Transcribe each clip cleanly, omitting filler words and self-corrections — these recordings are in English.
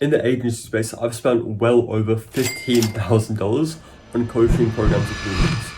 In the agency space, I've spent well over $15,000 on coaching programs and communities.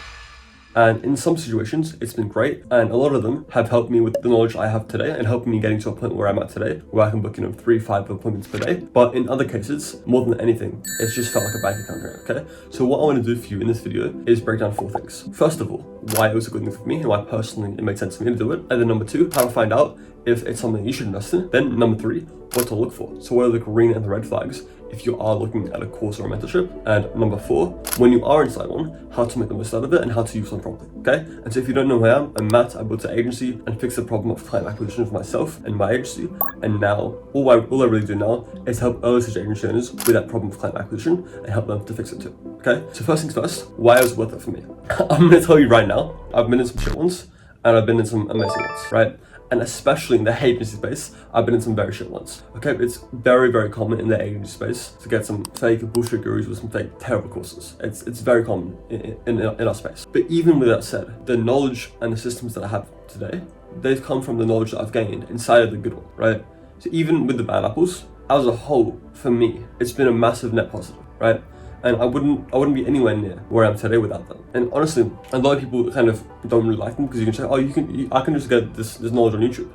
And in some situations, it's been great. And a lot of them have helped me with the knowledge I have today and helping me getting to a point where I'm at today, where I can book, 3-5 appointments per day. But in other cases, more than anything, it's just felt like a bank account here, okay? So what I want to do for you in this video is break down 4 things. First of all, why it was a good thing for me and why personally it made sense for me to do it. And then number 2, how to find out if it's something you should invest in. Then number 3, what to look for. So what are the green and the red flags if you are looking at a course or a mentorship? And number 4, when you are inside one, how to make the most out of it and how to use them properly, okay? And so if you don't know who I am, I'm Matt. I built an agency and fixed the problem of client acquisition for myself and my agency. And now, all I really do now is help early stage agency owners with that problem of client acquisition and help them to fix it too, okay? So first things first, why it was worth it for me. I'm gonna tell you right now, I've been in some shit ones and I've been in some amazing ones, right? And especially in the agency space, I've been in some very shit ones. Okay, it's very, very common in the agency space to get some fake bullshit gurus with some fake terrible courses. It's very common in our space. But even with that said, the knowledge and the systems that I have today, they've come from the knowledge that I've gained inside of the good one, right? So even with the bad apples, as a whole, for me, it's been a massive net positive, right? And I wouldn't be anywhere near where I am today without them. And honestly, a lot of people kind of don't really like them because you can say, oh, I can just get this knowledge on YouTube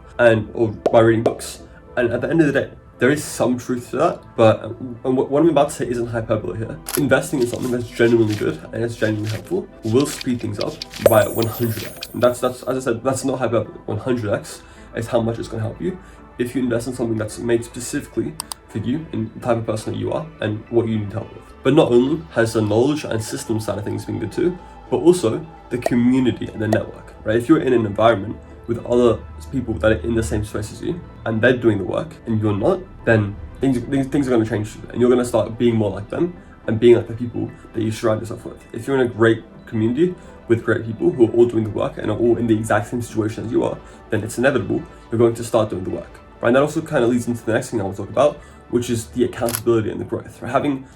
or by reading books. And at the end of the day, there is some truth to that, but what I'm about to say isn't hyperbole here. Investing in something that's genuinely good and it's genuinely helpful will speed things up by 100x. And that's as I said, that's not hyperbole. 100x is how much it's going to help you if you invest in something that's made specifically for you and the type of person that you are and what you need help with. But not only has the knowledge and system side of things been good too, but also the community and the network, right? If you're in an environment with other people that are in the same space as you and they're doing the work and you're not, then things are going to change and you're going to start being more like them and being like the people that you surround yourself with. If you're in a great community with great people who are all doing the work and are all in the exact same situation as you are, then it's inevitable you're going to start doing the work, right? And that also kind of leads into the next thing I want to talk about, which is the accountability and the growth. Right? Having,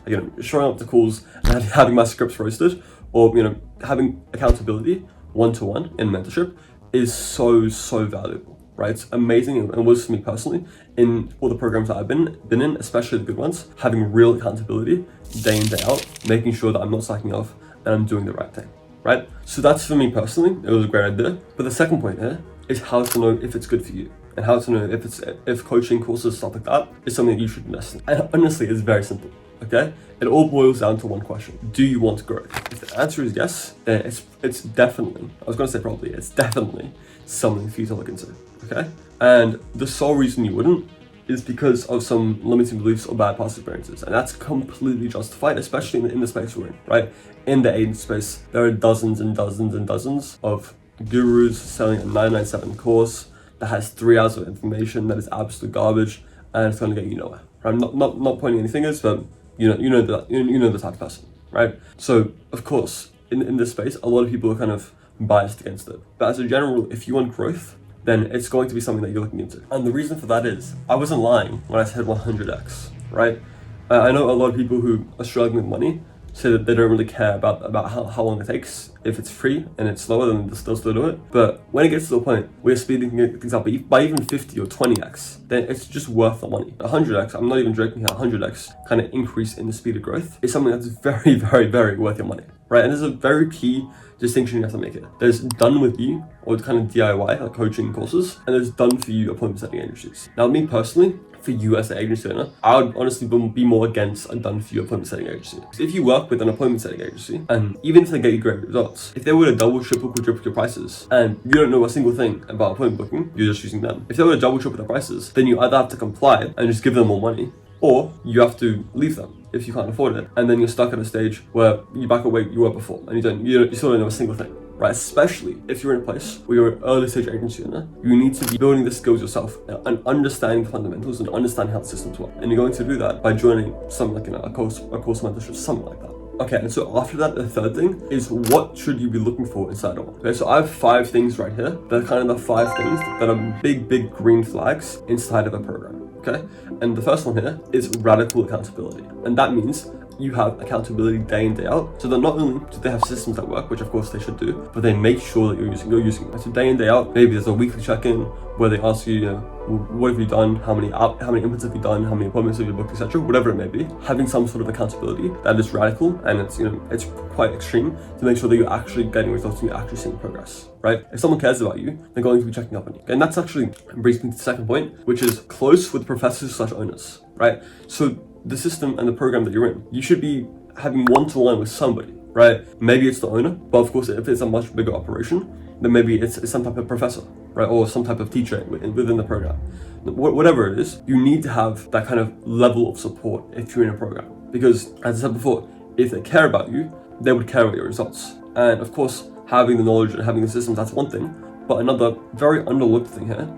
showing up to calls and having my scripts roasted, or having accountability one-to-one in mentorship is so valuable, right? It's amazing, and it was for me personally in all the programs that I've been in, especially the good ones. Having real accountability day in, day out, making sure that I'm not slacking off and I'm doing the right thing, right? So that's for me personally. It was a great idea. But the second point here is how to know if it's good for you. And how to know if coaching courses, stuff like that, is something that you should invest in. And honestly, it's very simple, okay? It all boils down to one question. Do you want growth? If the answer is yes, then it's definitely, I was gonna say probably, it's definitely something for you to look into, okay? And the sole reason you wouldn't is because of some limiting beliefs or bad past experiences. And that's completely justified, especially in the space we're in, right? In the agency space, there are dozens and dozens and dozens of gurus selling a 997 course that has 3 hours of information that is absolute garbage and it's going to get you nowhere. I'm not pointing any fingers, but you know the type of person, right? So of course, in this space, a lot of people are kind of biased against it. But as a general rule, if you want growth, then it's going to be something that you're looking into. And the reason for that is, I wasn't lying when I said 100x, right? I know a lot of people who are struggling with money say that they don't really care about how long it takes. If it's free and it's slower, then they'll still do it. But when it gets to the point where you're speeding things up by even 50 or 20x, then it's just worth the money. 100x, I'm not even joking here, 100x kind of increase in the speed of growth is something that's very, very, very worth your money, right? And there's a very key distinction you have to make it. There's done with you, or kind of DIY, like coaching courses, and there's done for you appointment setting agencies. Now, me personally, for you as an agency owner, I would honestly be more against a done for you appointment setting agency. If you work with an appointment setting agency, and even if they get you great results, if they were to double, triple, quadruple your prices, and you don't know a single thing about appointment booking, you're just using them. If they were to double, triple their prices, then you either have to comply and just give them more money, or you have to leave them if you can't afford it, and then you're stuck at a stage where you're back at where you were before, and you still don't know a single thing. Right, especially if you're in a place where you're an early stage agency owner, you need to be building the skills yourself and understanding the fundamentals and understanding how the systems work. And you're going to do that by joining something like a course mentorship, something like that. Okay, and so after that, the third thing is, what should you be looking for inside of one? Okay, so I have 5 things right here that are kind of the 5 things that are big green flags inside of a program. Okay, and the first one here is radical accountability, and that means you have accountability day in, day out. So that not only do they have systems that work, which of course they should do, but they make sure that you're using them. So day in, day out, maybe there's a weekly check-in where they ask you, what have you done? How many inputs have you done? How many appointments have you booked, etc. Whatever it may be. Having some sort of accountability that is radical and it's quite extreme to make sure that you're actually getting results and you're actually seeing progress, right? If someone cares about you, they're going to be checking up on you. And that's actually brings me to the second point, which is close with professors/owners, right? So the system and the program that you're in, you should be having one-to-one with somebody, right? Maybe it's the owner, but of course, if it's a much bigger operation, then maybe it's some type of professor, right? Or some type of teacher within the program. Whatever it is, you need to have that kind of level of support if you're in a program. Because as I said before, if they care about you, they would care about your results. And of course, having the knowledge and having the systems, that's one thing. But another very underlooked thing here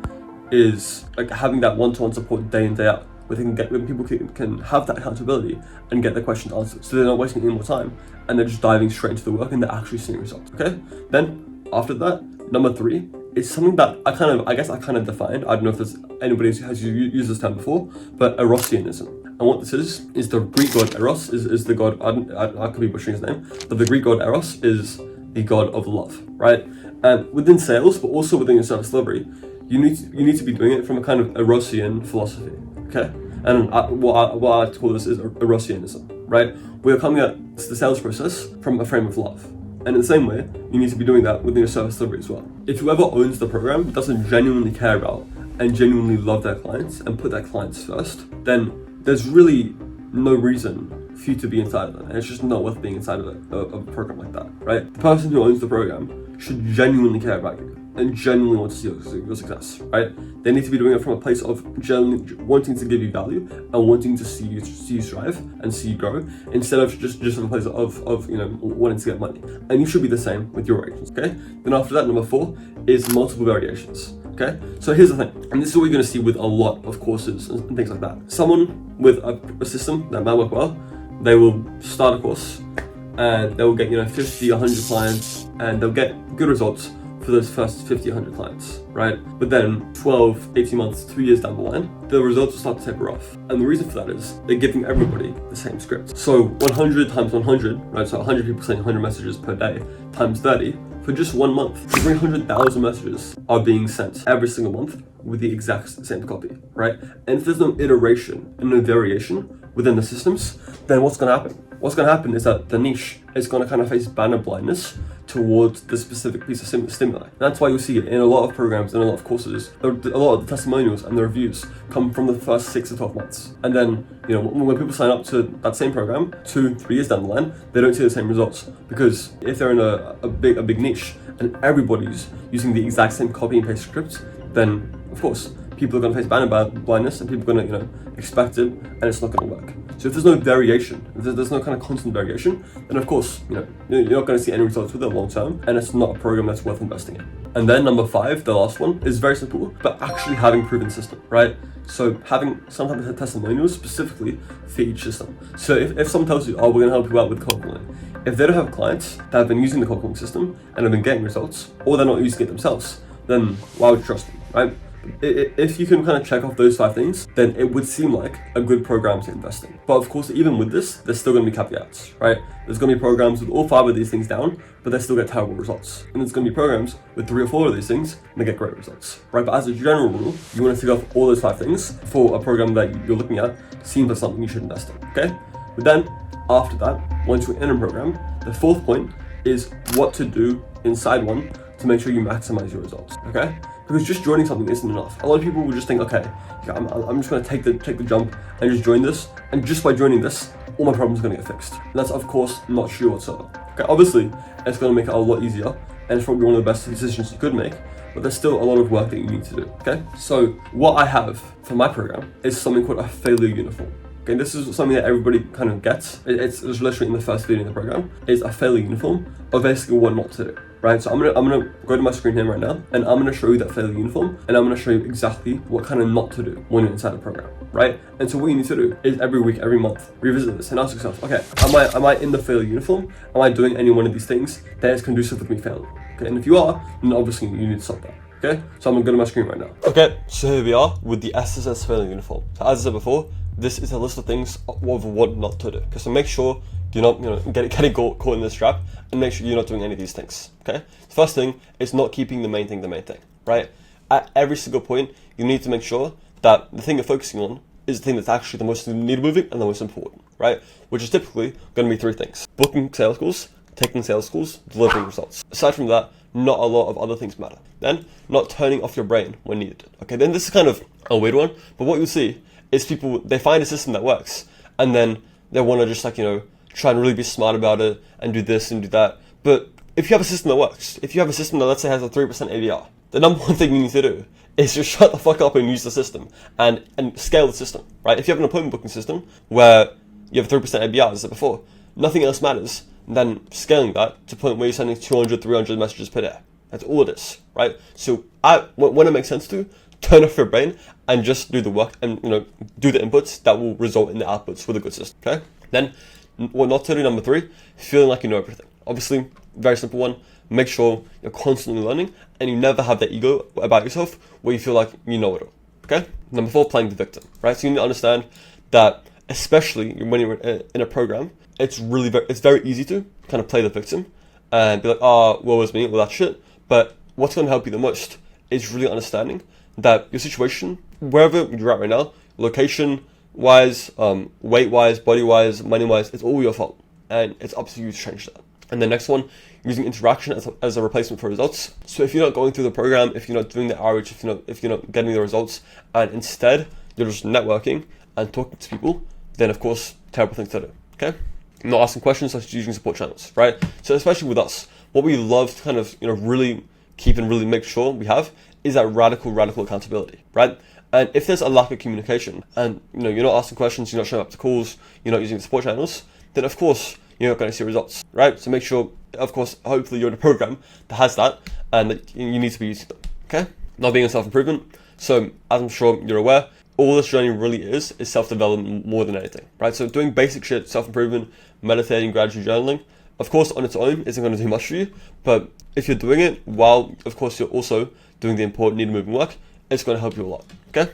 is like having that one-to-one support day in, day out, where people can have that accountability and get their questions answered. So they're not wasting any more time and they're just diving straight into the work and they're actually seeing results, okay? Then after that, number 3 is something that I kind of defined. I don't know if there's anybody who has used this term before, but Erosianism. And what this is the Greek god Eros is the god, I could be butchering his name, but the Greek god Eros is the god of love, right? And within sales, but also within your service delivery, you need to be doing it from a kind of Erosian philosophy, okay? And what I like to call this is Erosianism, right? We are coming at the sales process from a frame of love. And in the same way, you need to be doing that within your service delivery as well. If whoever owns the program doesn't genuinely care about and genuinely love their clients and put their clients first, then there's really no reason for you to be inside of it. And it's just not worth being inside of a program like that, right? The person who owns the program should genuinely care about you and genuinely want to see your success, right? They need to be doing it from a place of genuinely wanting to give you value and wanting to see you strive and see you grow, instead of just from a place of wanting to get money. And you should be the same with your agents, okay? Then after that, number 4 is multiple variations. Okay, so here's the thing, and this is what you're going to see with a lot of courses and things like that. Someone with a system that might work well, they will start a course and they will get 50, 100 clients, and they'll get good results for those first 50, 100 clients, right? But then 12, 18 months, 2 years down the line, the results will start to taper off. And the reason for that is they're giving everybody the same script. So 100 times 100, right? So 100 people sending 100 messages per day times 30. For just 1 month, 300,000 messages are being sent every single month with the exact same copy, right? And if there's no iteration and no variation within the systems, then what's going to happen? What's going to happen is that the niche is going to kind of face banner blindness towards the specific piece of stimuli. And that's why you'll see it in a lot of programs and a lot of courses. A lot of the testimonials and the reviews come from the first 6 to 12 months. And then, when people sign up to that same program 2-3 years down the line, they don't see the same results. Because if they're in a big niche and everybody's using the exact same copy and paste script, then of course people are going to face banner blindness and people are going to expect it, and it's not going to work. So if there's no variation, if there's no kind of constant variation, then of course, you're not going to see any results with it long term, and it's not a program that's worth investing in. And then number 5, the last one, is very simple, but actually having proven system, right? So having some type of testimonials specifically for each system. So if someone tells you, we're going to help you out with cold calling, if they don't have clients that have been using the cold calling system and have been getting results, or they're not using it themselves, then why would you trust them, right? If you can kind of check off those 5 things, then it would seem like a good program to invest in. But of course, even with this, there's still going to be caveats, right? There's going to be programs with all 5 of these things down, but they still get terrible results. And there's going to be programs with 3 or 4 of these things, and they get great results, right? But as a general rule, you want to tick off all those 5 things for a program that you're looking at seems like something you should invest in, okay? But then, after that, once you're in a program, the 4th point is what to do inside one to make sure you maximize your results, okay? Because just joining something isn't enough. A lot of people will just think, okay, I'm just going to take the jump and just join this, and just by joining this, all my problems are going to get fixed. And that's of course not true whatsoever. Okay, obviously it's going to make it a lot easier, and it's probably one of the best decisions you could make, but there's still a lot of work that you need to do. Okay, so what I have for my program is something called a failure uniform. Okay, this is something that everybody kind of gets. It's literally in the first video in the program. It's a failure uniform of basically what not to do, right? So I'm gonna go to my screen here right now, and I'm gonna show you that failure uniform, and I'm gonna show you exactly what kind of not to do when you're inside the program, right? And so what you need to do is every week, every month, revisit this and ask yourself, okay, am I in the failure uniform? Am I doing any one of these things that is conducive with me failing? Okay, and if you are, then obviously you need to stop that. Okay, so I'm gonna go to my screen right now. Okay, so here we are with the SSS failure uniform. So as I said before, this is a list of things of what not to do. Okay, so make sure you're not, getting caught in this trap, and make sure you're not doing any of these things. Okay, the first thing is not keeping the main thing, right? At every single point, you need to make sure that the thing you're focusing on is the thing that's actually the most needle moving and the most important, right? Which is typically going to be 3 things: booking sales calls, taking sales calls, delivering results. Aside from that, not a lot of other things matter. Then, not turning off your brain when needed. Okay, then this is kind of a weird one, but what you'll see is people, they find a system that works, and then they want to just try and really be smart about it and do this and do that. But if you have a system that works, if you have a system that, let's say, has a 3% ABR, the number one thing you need to do is just shut the fuck up and use the system and scale the system, right? If you have an appointment booking system where you have 3% ABR, as I said before, nothing else matters than scaling that to the point where you're sending 200, 300 messages per day. That's all it is, right? So when it makes sense to, turn off your brain and just do the work and do the inputs that will result in the outputs with a good system, okay? Then, what not to do, number 3, feeling like you know everything. Obviously, very simple one. Make sure you're constantly learning and you never have that ego about yourself where you feel like you know it all, okay? Number 4, playing the victim, right? So you need to understand that, especially when you're in a program, it's very easy to kind of play the victim and be like, oh, woe is me, all that shit. But what's going to help you the most is really understanding that your situation, wherever you're at right now, location-wise, weight-wise, body-wise, money-wise, it's all your fault. And it's up to you to change that. And the next one, using interaction as a replacement for results. So if you're not going through the program, if you're not doing the outreach, if you're not getting the results, and instead you're just networking and talking to people, then of course, terrible thing to do, okay? Not asking questions, such as using support channels, right? So especially with us, what we love to kind of, really keep and really make sure we have is that radical accountability, right? And if there's a lack of communication and, you're not asking questions, you're not showing up to calls, you're not using the support channels, then of course, you're not going to see results, right? So make sure, of course, hopefully you're in a program that has that and that you need to be using them, okay? Not being a self-improvement. So as I'm sure you're aware, all this journey really is self-development more than anything, right? So doing basic shit, self-improvement, meditating, gratitude journaling, of course, on its own isn't going to do much for you, but if you're doing it while, of course, you're also doing the important needle moving work, it's going to help you a lot, okay?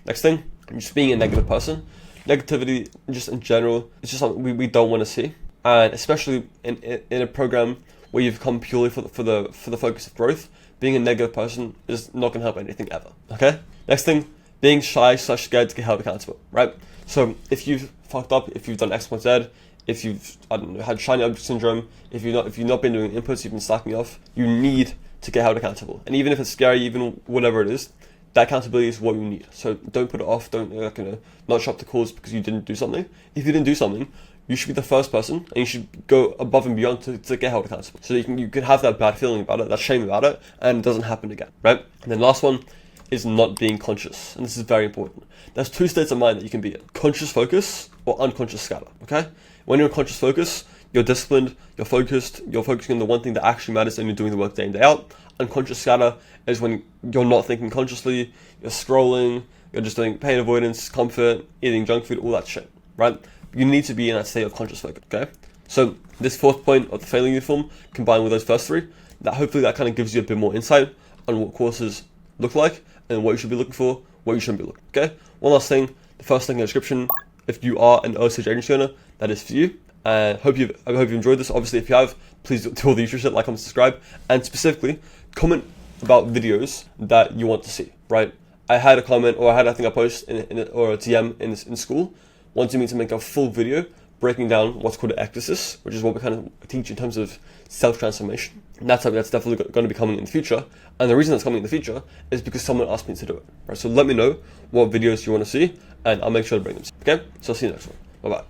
Next thing, just being a negative person. Negativity, just in general, it's just something we don't want to see. And especially in a program where you've come purely for the focus of growth, being a negative person is not going to help anything ever, okay? Next thing, being shy/scared to get held accountable, right? So if you've fucked up, if you've done X, Y, Z, if you've had shiny object syndrome, if you've not been doing inputs, you've been slacking off, you need to get held accountable. And even if it's scary, even whatever it is, that accountability is what you need. So don't put it off. Don't not show up to calls because you didn't do something. If you didn't do something, you should be the first person, and you should go above and beyond to get held accountable. So you can have that bad feeling about it, that shame about it, and it doesn't happen again, right? And then last one is not being conscious, and this is very important. There's 2 states of mind that you can be in: conscious focus or unconscious scatter. Okay, when you're in conscious focus, you're disciplined, you're focused, you're focusing on the one thing that actually matters, and you're doing the work day in, day out. Unconscious scatter is when you're not thinking consciously, you're scrolling, you're just doing pain avoidance, comfort, eating junk food, all that shit, right? You need to be in that state of conscious focus, okay? So this 4th point of the failing uniform, combined with those first 3, that hopefully that kind of gives you a bit more insight on what courses look like and what you should be looking for, what you shouldn't be looking, okay? One last thing, the first link in the description, if you are an early-stage agency owner, that is for you. I hope you've enjoyed this. Obviously, if you have, please do all the usual shit, like, comment, subscribe, and specifically, comment about videos that you want to see, right? I had a comment, or I think I post or a DM in school, wanting me to make a full video breaking down what's called ectasis, which is what we kind of teach in terms of self-transformation. And that's something that's definitely going to be coming in the future. And the reason that's coming in the future is because someone asked me to do it, right? So let me know what videos you want to see, and I'll make sure to bring them. Okay? So I'll see you next one. Bye-bye.